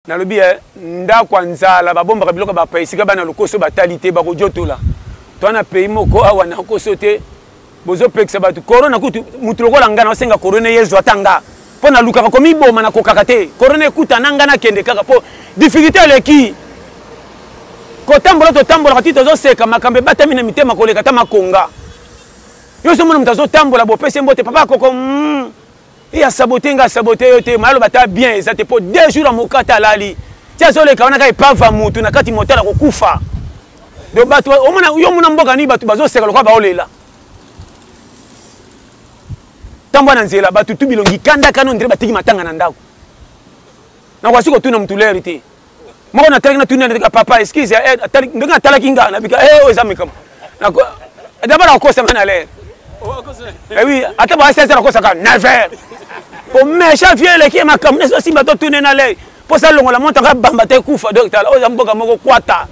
Nalobi nda kwanza la babomba biloko ba paisika bana lokoso batalite ba kojotola. To na pays moko awa na kosote bozo pekisa batu corona kutu mutuloko la ngana osenga corona yezo atanga. Po na luka ko miboma na kokaka te. Corona ekuta nanga na kende kaka po difficulté leki. Ko tambola to tambola katito zo seka makambe batamina mitema koleka ta makonga. Yo so mona mutazo tambola bo pese mbote papa koko il a saboté yote malo bata bien ça te pour 2 jours à mokata lali tia zo le kawana kai pava mutu na kati motala ko kufa do batu o mona yo mona mboka ni batu bazo seka lokwa baolela tambwa na nzela batu tubilongi kanda kano ndire batiki matanga na ndako na kwa siko tuna mtuleri te moko na tali na tuna ndika papa excuse atali ndinga tala kinga na bika ezamika na d'abord on cause mana l'air eh oui attends ba c'est ça ko saka 9h pour méchant vieux le qui ma kamne so simba to tune na lei pour ça longo la monta ka bamba te kufa docteur o zamboka moko kwata